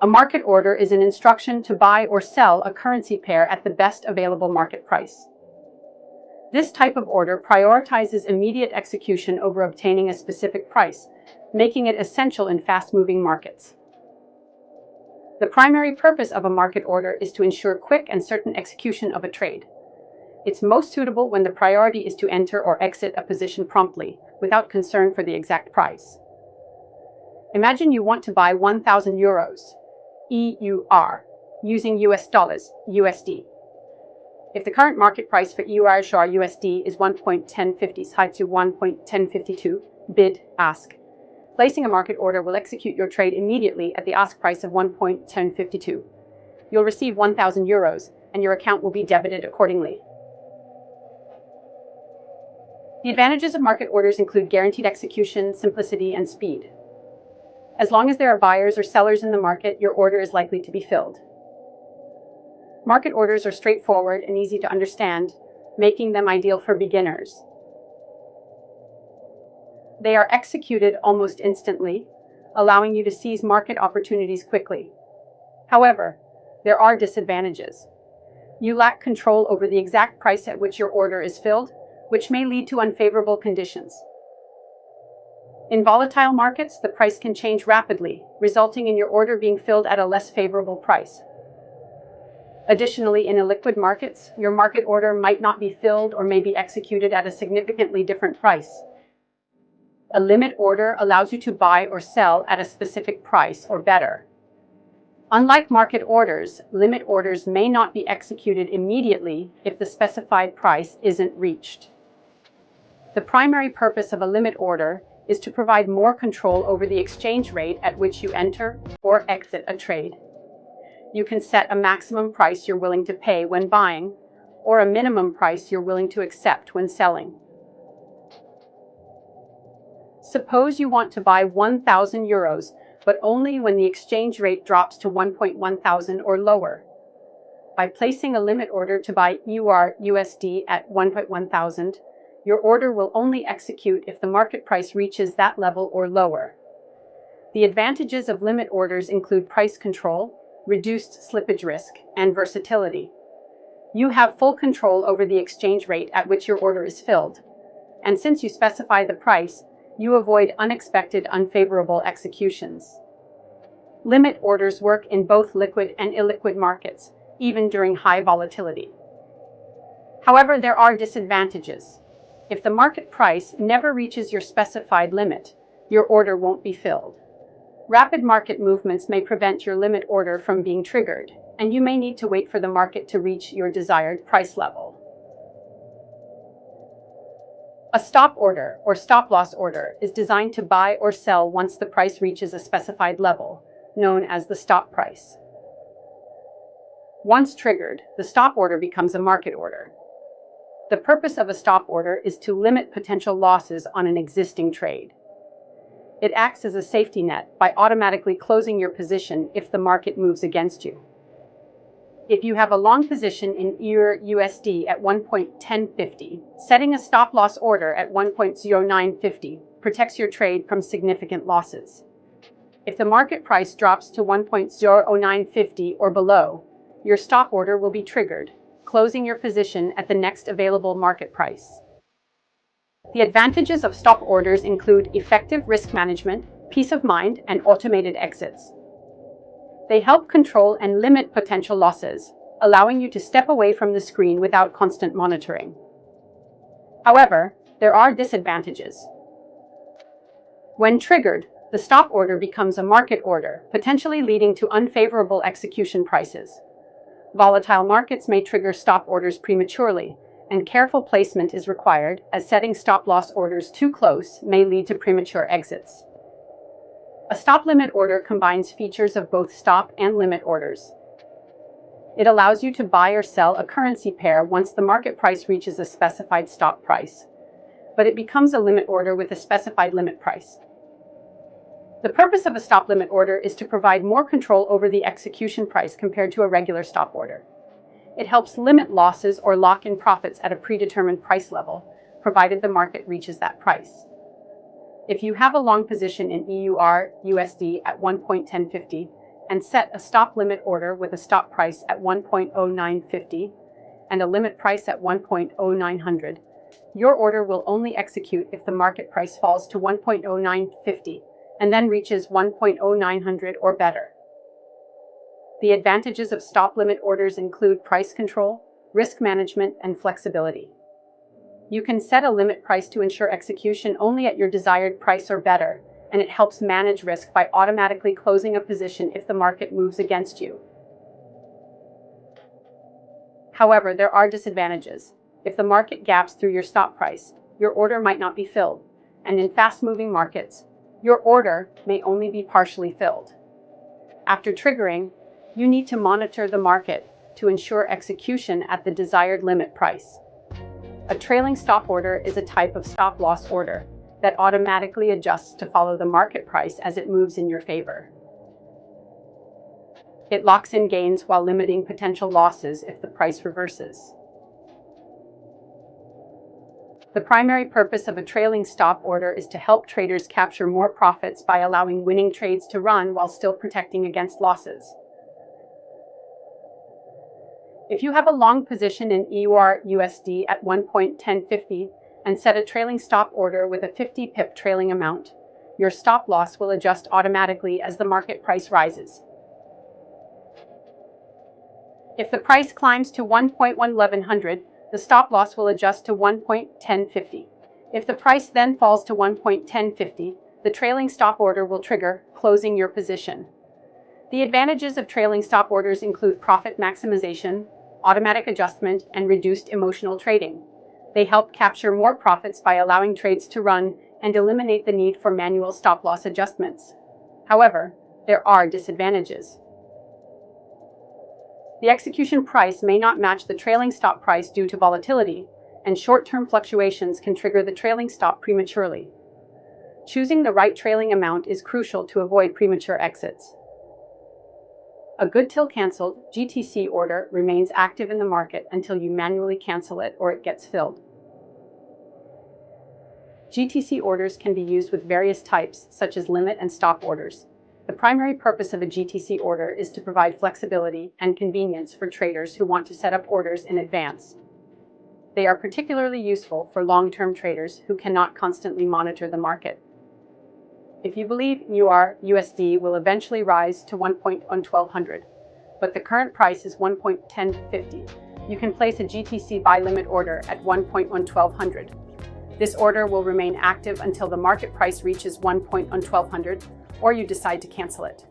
A market order is an instruction to buy or sell a currency pair at the best available market price. This type of order prioritizes immediate execution over obtaining a specific price, making it essential in fast-moving markets. The primary purpose of a market order is to ensure quick and certain execution of a trade. It's most suitable when the priority is to enter or exit a position promptly, without concern for the exact price. Imagine you want to buy 1,000 euros, EUR, using US dollars, USD. If the current market price for EUR USD is 1.1050 high to 1.1052, bid, ask. Placing a market order will execute your trade immediately at the ask price of 1.1052. You'll receive 1,000 euros, and your account will be debited accordingly. The advantages of market orders include guaranteed execution, simplicity, and speed. As long as there are buyers or sellers in the market, your order is likely to be filled. Market orders are straightforward and easy to understand, making them ideal for beginners. They are executed almost instantly, allowing you to seize market opportunities quickly. However, there are disadvantages. You lack control over the exact price at which your order is filled, which may lead to unfavorable conditions. In volatile markets, the price can change rapidly, resulting in your order being filled at a less favorable price. Additionally, in illiquid markets, your market order might not be filled or may be executed at a significantly different price. A limit order allows you to buy or sell at a specific price or better. Unlike market orders, limit orders may not be executed immediately if the specified price isn't reached. The primary purpose of a limit order is to provide more control over the exchange rate at which you enter or exit a trade. You can set a maximum price you're willing to pay when buying, or a minimum price you're willing to accept when selling. Suppose you want to buy 1,000 euros, but only when the exchange rate drops to 1.1000 or lower. By placing a limit order to buy EUR USD at 1.1000, your order will only execute if the market price reaches that level or lower. The advantages of limit orders include price control, reduced slippage risk, and versatility. You have full control over the exchange rate at which your order is filled, and since you specify the price, you avoid unexpected unfavorable executions. Limit orders work in both liquid and illiquid markets, even during high volatility. However, there are disadvantages. If the market price never reaches your specified limit, your order won't be filled. Rapid market movements may prevent your limit order from being triggered, and you may need to wait for the market to reach your desired price level. A stop order, or stop-loss order, is designed to buy or sell once the price reaches a specified level, known as the stop price. Once triggered, the stop order becomes a market order. The purpose of a stop order is to limit potential losses on an existing trade. It acts as a safety net by automatically closing your position if the market moves against you. If you have a long position in EUR USD at 1.1050, setting a stop-loss order at 1.0950 protects your trade from significant losses. If the market price drops to 1.0950 or below, your stop order will be triggered, closing your position at the next available market price. The advantages of stop orders include effective risk management, peace of mind, and automated exits. They help control and limit potential losses, allowing you to step away from the screen without constant monitoring. However, there are disadvantages. When triggered, the stop order becomes a market order, potentially leading to unfavorable execution prices. Volatile markets may trigger stop orders prematurely, and careful placement is required, as setting stop-loss orders too close may lead to premature exits. A stop limit order combines features of both stop and limit orders. It allows you to buy or sell a currency pair once the market price reaches a specified stop price, but it becomes a limit order with a specified limit price. The purpose of a stop limit order is to provide more control over the execution price compared to a regular stop order. It helps limit losses or lock in profits at a predetermined price level, provided the market reaches that price. If you have a long position in EUR USD at 1.1050, and set a stop limit order with a stop price at 1.0950 and a limit price at 1.0900, your order will only execute if the market price falls to 1.0950 and then reaches 1.0900 or better. The advantages of stop limit orders include price control, risk management, and flexibility. You can set a limit price to ensure execution only at your desired price or better, and it helps manage risk by automatically closing a position if the market moves against you. However, there are disadvantages. If the market gaps through your stop price, your order might not be filled, and in fast-moving markets, your order may only be partially filled. After triggering, you need to monitor the market to ensure execution at the desired limit price. A trailing stop order is a type of stop-loss order that automatically adjusts to follow the market price as it moves in your favor. It locks in gains while limiting potential losses if the price reverses. The primary purpose of a trailing stop order is to help traders capture more profits by allowing winning trades to run while still protecting against losses. If you have a long position in EUR/USD at 1.1050 and set a trailing stop order with a 50 pip trailing amount, your stop loss will adjust automatically as the market price rises. If the price climbs to 1.1100, the stop loss will adjust to 1.1050. If the price then falls to 1.1050, the trailing stop order will trigger, closing your position. The advantages of trailing stop orders include profit maximization, automatic adjustment, and reduced emotional trading. They help capture more profits by allowing trades to run and eliminate the need for manual stop-loss adjustments. However, there are disadvantages. The execution price may not match the trailing stop price due to volatility, and short-term fluctuations can trigger the trailing stop prematurely. Choosing the right trailing amount is crucial to avoid premature exits. A good till canceled GTC order remains active in the market until you manually cancel it or it gets filled. GTC orders can be used with various types, such as limit and stop orders. The primary purpose of a GTC order is to provide flexibility and convenience for traders who want to set up orders in advance. They are particularly useful for long-term traders who cannot constantly monitor the market. If you believe EUR/USD will eventually rise to 1.1200, but the current price is 1.1050, you can place a GTC buy limit order at 1.1200. This order will remain active until the market price reaches 1.1200, or you decide to cancel it.